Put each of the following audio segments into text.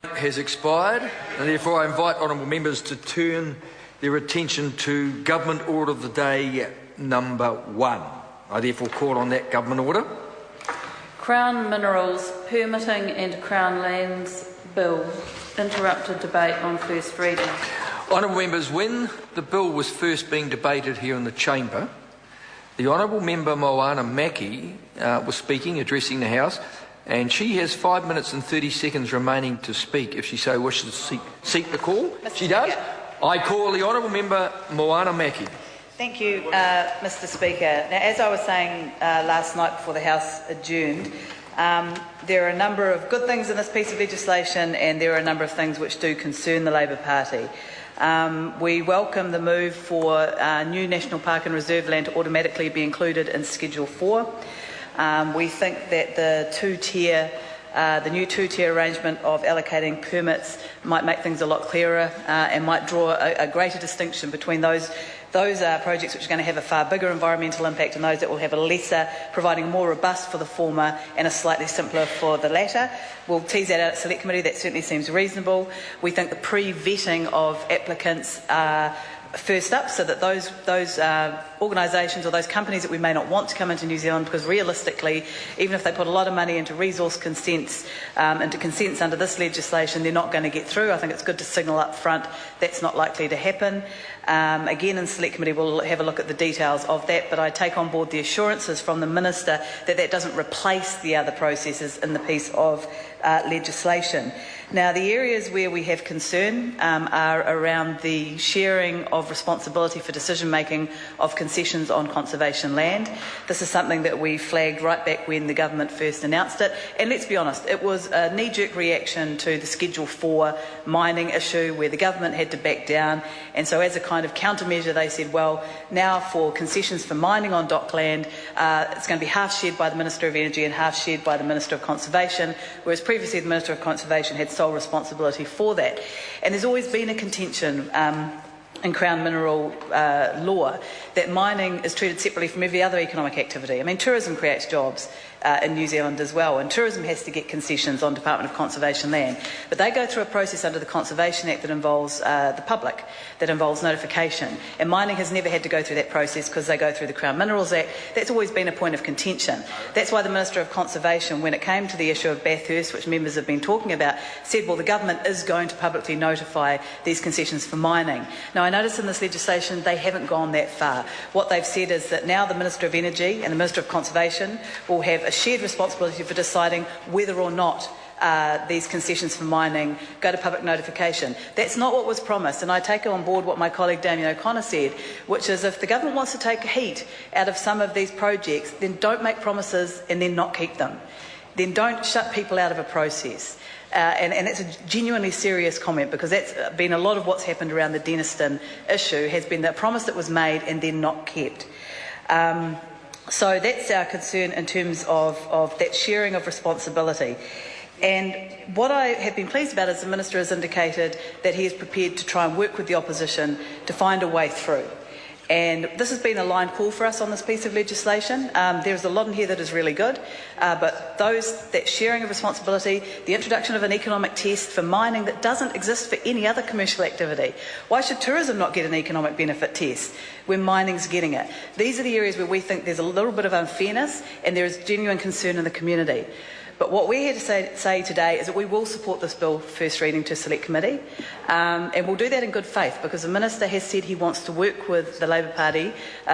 Has expired, and therefore I invite honourable members to turn their attention to Government Order of the Day number 1. I therefore call on that Government Order. Crown Minerals Permitting and Crown Lands Bill. Interrupted debate on first reading. Honourable members, when the bill was first being debated here in the chamber, the Honourable Member Moana Mackie was speaking, addressing the House, and she has 5 minutes and 30 seconds remaining to speak if she so wishes to seek the call. Mr. She does. Speaker. I call the Honourable Member Moana Mackie. Thank you, Mr. Speaker. Now, as I was saying last night before the House adjourned, there are a number of good things in this piece of legislation, and there are a number of things which do concern the Labor Party. We welcome the move for new National Park and Reserve land to automatically be included in Schedule 4. We think that the new two-tier arrangement of allocating permits might make things a lot clearer and might draw a greater distinction between those projects which are going to have a far bigger environmental impact and those that will have a lesser, providing more robust for the former and a slightly simpler for the latter. We'll tease that out at Select Committee. That certainly seems reasonable. We think the pre-vetting of applicants first up, so that those organisations or those companies that we may not want to come into New Zealand, because realistically, even if they put a lot of money into resource consents, into consents under this legislation, they're not going to get through. I think it's good to signal up front that's not likely to happen. Again, in Select Committee, we'll have a look at the details of that, but I take on board the assurances from the Minister that that doesn't replace the other processes in the piece of legislation. Now, the areas where we have concern are around the sharing of responsibility for decision-making of concessions on conservation land. This is something that we flagged right back when the government first announced it. And let's be honest, it was a knee-jerk reaction to the Schedule 4 mining issue where the government had to back down. And so as a kind of countermeasure, they said, well, now for concessions for mining on dockland, it's going to be half shared by the Minister of Energy and half shared by the Minister of Conservation, whereas previously the Minister of Conservation had sole responsibility for that. And there's always been a contention in Crown Mineral law that mining is treated separately from every other economic activity. I mean, tourism creates jobs in New Zealand as well, and tourism has to get concessions on Department of Conservation land. But they go through a process under the Conservation Act that involves the public, that involves notification. And mining has never had to go through that process because they go through the Crown Minerals Act. That's always been a point of contention. That's why the Minister of Conservation, when it came to the issue of Bathurst, which members have been talking about, said, well, the government is going to publicly notify these concessions for mining. Now, I notice in this legislation they haven't gone that far. What they've said is that now the Minister of Energy and the Minister of Conservation will have a shared responsibility for deciding whether or not these concessions for mining go to public notification. That's not what was promised, and I take on board what my colleague Damien O'Connor said, which is if the government wants to take heat out of some of these projects, then don't make promises and then not keep them. Then don't shut people out of a process. And that's a genuinely serious comment, because that's been a lot of what's happened around the Denniston issue, has been the promise that was made and then not kept. So that's our concern in terms of that sharing of responsibility. And what I have been pleased about is the Minister has indicated that he is prepared to try and work with the opposition to find a way through. And this has been a line call for us on this piece of legislation. There's a lot in here that is really good, but that sharing of responsibility, the introduction of an economic test for mining that doesn't exist for any other commercial activity. Why should tourism not get an economic benefit test when mining's getting it? These are the areas where we think there's a little bit of unfairness and there is genuine concern in the community. But what we're here to say today is that we will support this bill first reading to Select Committee, and we'll do that in good faith, because the Minister has said he wants to work with the Labor Party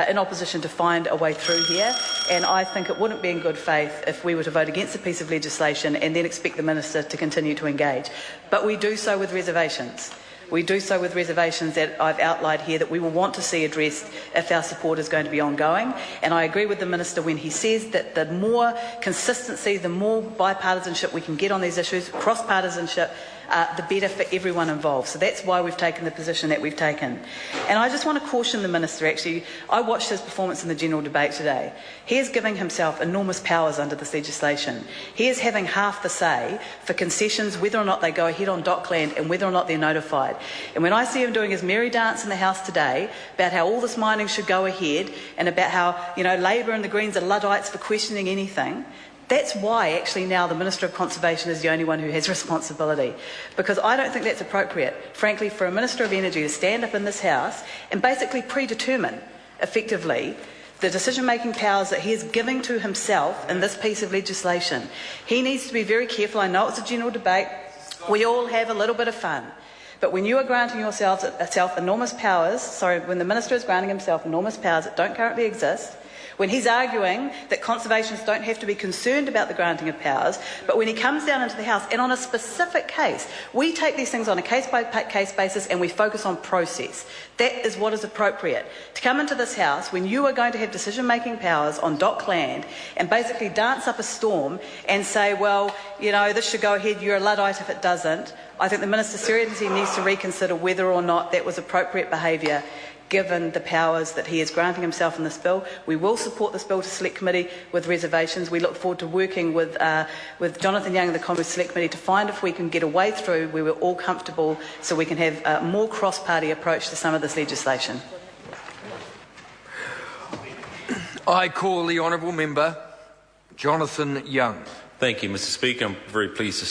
in opposition to find a way through here, and I think it wouldn't be in good faith if we were to vote against a piece of legislation and then expect the Minister to continue to engage. But we do so with reservations. We do so with reservations that I've outlined here that we will want to see addressed if our support is going to be ongoing. And I agree with the Minister when he says that the more consistency, the more bipartisanship we can get on these issues, cross-partisanship, the better for everyone involved. So that's why we've taken the position that we've taken. And I just want to caution the Minister, actually. I watched his performance in the general debate today. He is giving himself enormous powers under this legislation. He is having half the say for concessions, whether or not they go ahead on dockland and whether or not they're notified. And when I see him doing his merry dance in the House today about how all this mining should go ahead and about how, Labor and the Greens are Luddites for questioning anything, That's why actually now the Minister of Conservation is the only one who has responsibility, because I don't think that's appropriate, frankly, for a Minister of Energy to stand up in this House and basically predetermine, effectively, the decision-making powers that he is giving to himself in this piece of legislation. He needs to be very careful. I know it's a general debate. We all have a little bit of fun. But when you are granting yourself enormous powers, when the Minister is granting himself enormous powers that don't currently exist, when he's arguing that conservationists don't have to be concerned about the granting of powers, but when he comes down into the House and on a specific case, we take these things on a case-by-case basis and we focus on process. That is what is appropriate. To come into this House when you are going to have decision-making powers on dock land and basically dance up a storm and say, well, you know, this should go ahead, you're a Luddite if it doesn't, I think the Minister seriously needs to reconsider whether or not that was appropriate behaviour given the powers that he is granting himself in this bill. We will support this bill to Select Committee with reservations. We look forward to working with Jonathan Young and the Commerce Select Committee to find if we can get a way through where we're all comfortable so we can have a more cross-party approach to some of this legislation. I call the Honourable Member Jonathan Young. Thank you, Mr. Speaker. I'm very pleased to